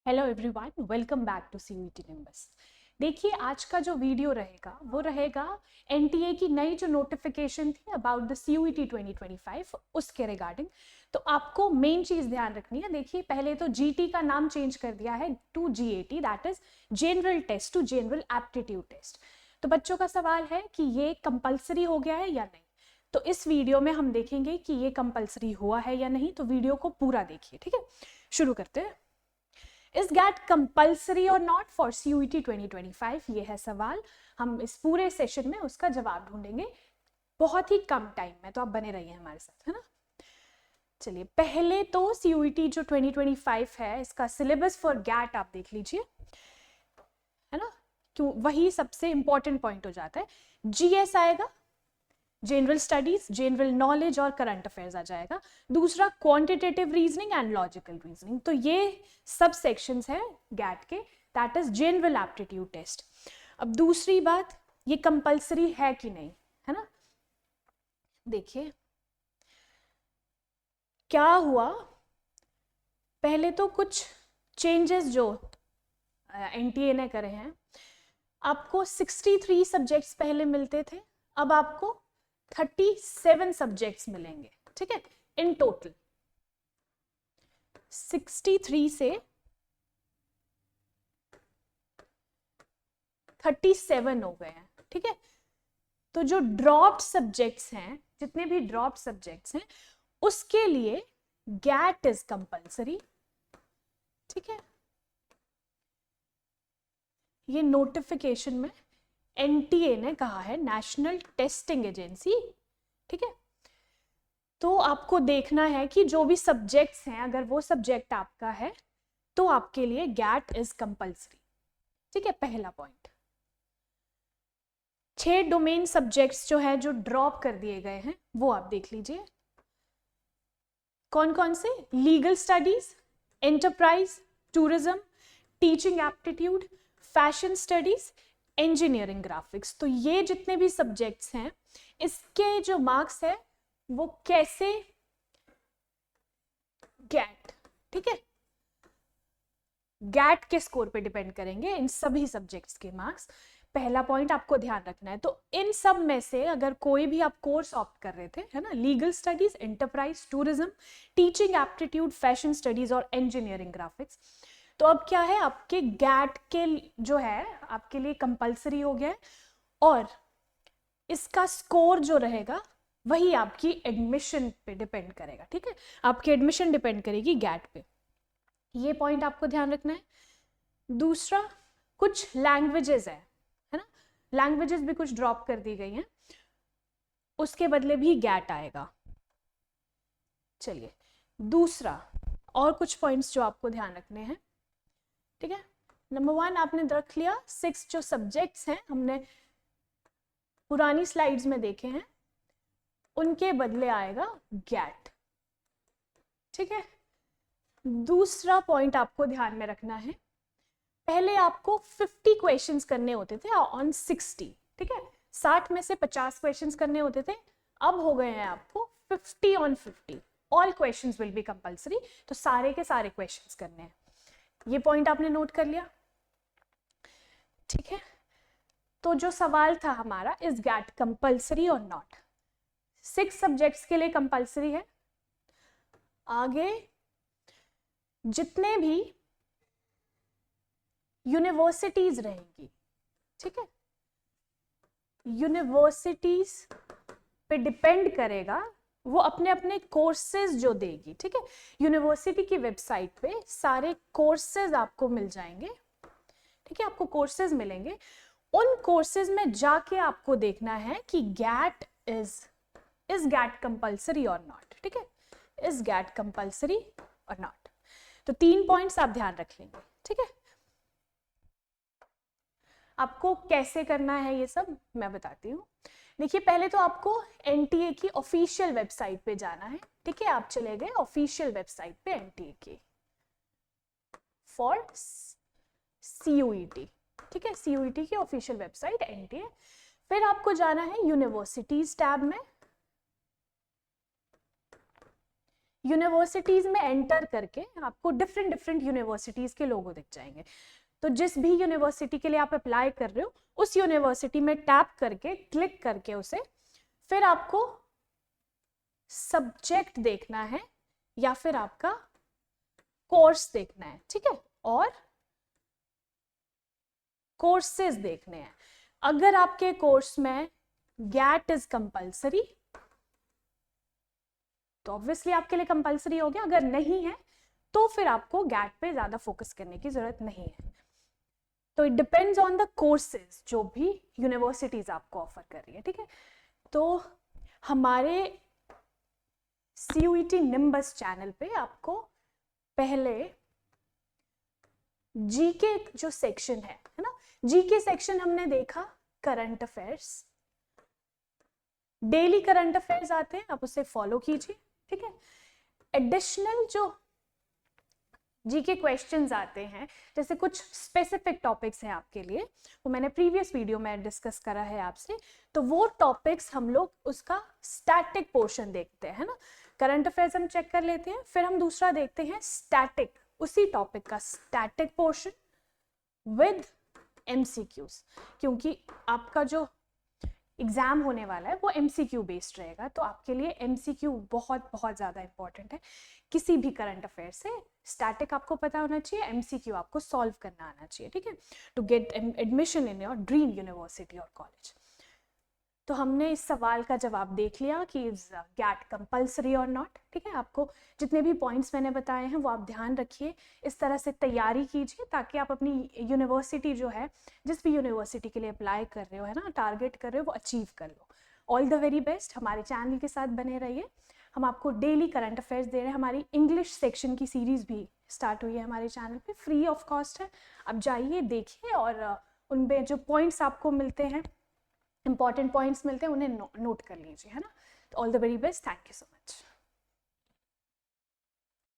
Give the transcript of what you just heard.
Hello everyone, welcome back to CUET Nimbus. देखिए, आज का जो वीडियो रहेगा वो रहेगा एनटीए की नई जो नोटिफिकेशन थी अबाउट द सीयूईटी 2025 उसके रिगार्डिंग। तो आपको मेन चीज ध्यान रखनी है। देखिए, पहले तो जीटी का नाम चेंज कर दिया है to GAT, that is general test to general aptitude test. तो बच्चों का सवाल है कि ये कंपल्सरी हो गया है या नहीं। तो इस वीडियो में हम देखेंगे कि ये कंपल्सरी हुआ है या नहीं। तो वीडियो को पूरा देखिए, ठीक है। शुरू करते हैं। इज गैट कंपल्सरी और नॉट फॉर सीयूईटी 2025? ये है सवाल। हम इस पूरे सेशन में उसका जवाब ढूंढेंगे बहुत ही कम टाइम में, तो आप बने रहिए हमारे साथ, है ना। चलिए, पहले तो सीयूईटी जो 2025 है इसका सिलेबस फॉर गैट आप देख लीजिए, है ना। क्यों, वही सबसे इंपॉर्टेंट पॉइंट हो जाता है। जीएस आएगा, जनरल स्टडीज, जनरल नॉलेज और करंट अफेयर्स आ जाएगा। दूसरा quantitative reasoning and logical reasoning. तो ये सब सेक्शंस है गैट के, that is general aptitude test. अब दूसरी बात, ये कंपल्सरी है कि नहीं, है ना। देखिए क्या हुआ, पहले तो कुछ चेंजेस जो एनटीए ने करे हैं। आपको 63 सब्जेक्ट्स पहले मिलते थे, अब आपको 37 सब्जेक्ट्स मिलेंगे, ठीक है। इन टोटल 63 से 37 हो गए हैं, ठीक है। तो जो ड्रॉप्ड सब्जेक्ट्स हैं, जितने भी ड्रॉप्ड सब्जेक्ट्स हैं, उसके लिए गैट इज कंपल्सरी, ठीक है। ये नोटिफिकेशन में एनटीए ने कहा है, नेशनल टेस्टिंग एजेंसी, ठीक है। तो आपको देखना है कि जो भी सब्जेक्ट्स हैं, अगर वो सब्जेक्ट आपका है तो आपके लिए गैट इज कंपल्सरी, ठीक है। पहला पॉइंट। 6 डोमेन सब्जेक्ट्स जो है जो ड्रॉप कर दिए गए हैं वो आप देख लीजिए। कौन कौन से? Legal studies, enterprise, tourism, teaching aptitude, fashion studies, engineering graphics. तो ये जितने भी सब्जेक्ट्स हैं, इसके जो मार्क्स है वो कैसे गैट, ठीक है, गैट के स्कोर पे डिपेंड करेंगे इन सभी सब्जेक्ट्स के मार्क्स। पहला पॉइंट आपको ध्यान रखना है। तो इन सब में से अगर कोई भी आप कोर्स ऑप्ट कर रहे थे, है ना, legal studies, enterprise, tourism, teaching aptitude, fashion studies और इंजीनियरिंग ग्राफिक्स, तो अब क्या है, आपके गैट के जो है आपके लिए कंपल्सरी हो गया है। और इसका स्कोर जो रहेगा वही आपकी एडमिशन पे डिपेंड करेगा, ठीक है। आपकी एडमिशन डिपेंड करेगी गैट पे, ये पॉइंट आपको ध्यान रखना है। दूसरा, कुछ लैंग्वेजेस है ना, लैंग्वेजेस भी कुछ ड्रॉप कर दी गई हैं, उसके बदले भी गैट आएगा। चलिए, दूसरा और कुछ पॉइंट्स जो आपको ध्यान रखने हैं, ठीक है। नंबर 1 आपने रख लिया, 6 जो सब्जेक्ट्स हैं हमने पुरानी स्लाइड्स में देखे हैं, उनके बदले आएगा गैट, ठीक है। दूसरा पॉइंट आपको ध्यान में रखना है, पहले आपको 50 क्वेश्चंस करने होते थे ऑन 60, ठीक है। 60 में से 50 क्वेश्चंस करने होते थे, अब हो गए हैं आपको 50 on 50। All questions will be compulsory, तो सारे के सारे क्वेश्चंस करने हैं। ये पॉइंट आपने नोट कर लिया, ठीक है। तो जो सवाल था हमारा, इज गैट कंपल्सरी और नॉट? 6 सब्जेक्ट्स के लिए कंपल्सरी है। आगे जितने भी यूनिवर्सिटीज रहेंगी, ठीक है, यूनिवर्सिटीज पे डिपेंड करेगा, वो अपने अपने कोर्सेज जो देगी, ठीक है। यूनिवर्सिटी की वेबसाइट पे सारे कोर्सेज आपको मिल जाएंगे, ठीक है, आपको कोर्सेज मिलेंगे। उन कोर्सेज में जाके आपको देखना है कि गैट इज गैट कंपल्सरी और नॉट, ठीक है, इज गैट कंपल्सरी और नॉट। तो 3 पॉइंट्स आप ध्यान रख लेंगे, ठीक है। आपको कैसे करना है ये सब मैं बताती हूँ। देखिए, पहले तो आपको एनटीए की ऑफिशियल वेबसाइट पे जाना है, ठीक है। आप चले गए ऑफिशियल वेबसाइट पे एनटीए की फॉर सीयूईटी, ठीक है, सीयूईटी की ऑफिशियल वेबसाइट एनटीए। फिर आपको जाना है यूनिवर्सिटीज टैब में, यूनिवर्सिटीज में एंटर करके आपको डिफरेंट डिफरेंट यूनिवर्सिटीज के लोगो दिख जाएंगे। तो जिस भी यूनिवर्सिटी के लिए आप अप्लाई कर रहे हो उस यूनिवर्सिटी में टैप करके क्लिक करके उसे फिर आपको सब्जेक्ट देखना है या फिर आपका कोर्स देखना है, ठीक है, और कोर्सेज देखने हैं। अगर आपके कोर्स में गैट इज कंपल्सरी तो ऑब्वियसली आपके लिए कंपल्सरी हो गया, अगर नहीं है तो फिर आपको गैट पे ज्यादा फोकस करने की जरूरत नहीं है। तो it depends on the courses जो भी यूनिवर्सिटीज आपको ऑफर कर रही है, ठीक है। तो हमारे CUET निम्बस चैनल पे आपको पहले जीके जो सेक्शन है ना, जीके सेक्शन हमने देखा current affairs, daily current affairs आते हैं, आप उसे फॉलो कीजिए, ठीक है। एडिशनल जो जीके क्वेश्चंस आते हैं, जैसे कुछ स्पेसिफिक टॉपिक्स हैं आपके लिए, वो मैंने प्रीवियस वीडियो में डिस्कस करा है आपसे, तो वो टॉपिक्स हम लोग उसका स्टैटिक पोर्शन देखते हैं ना। करंट अफेयर्स हम चेक कर लेते हैं, फिर हम दूसरा देखते हैं स्टैटिक, उसी टॉपिक का स्टैटिक पोर्शन विद MCQs, क्योंकि आपका जो एग्जाम होने वाला है वो MCQ बेस्ड रहेगा, तो आपके लिए MCQ बहुत बहुत ज़्यादा इंपॉर्टेंट है। किसी भी करंट अफेयर से स्टैटिक आपको पता होना चाहिए, MCQ आपको सॉल्व करना आना चाहिए, ठीक है, to get admission in your dream university और कॉलेज। तो हमने इस सवाल का जवाब देख लिया कि इज गैट कंपल्सरी और नॉट, ठीक है। आपको जितने भी पॉइंट्स मैंने बताए हैं वो आप ध्यान रखिए, इस तरह से तैयारी कीजिए ताकि आप अपनी यूनिवर्सिटी जो है, जिस भी यूनिवर्सिटी के लिए अप्लाई कर रहे हो है ना, टारगेट कर रहे हो, वो अचीव कर लो। All the very best. हमारे चैनल के साथ बने रहिए, हम आपको डेली करंट अफेयर्स दे रहे हैं। हमारी इंग्लिश सेक्शन की सीरीज भी स्टार्ट हुई है हमारे चैनल पे, फ्री ऑफ कॉस्ट है, आप जाइए देखिए और उनमें जो पॉइंट्स आपको मिलते हैं, इंपॉर्टेंट पॉइंट्स मिलते हैं, उन्हें नोट कर लीजिए, है ना। तो all the very best, thank you so much.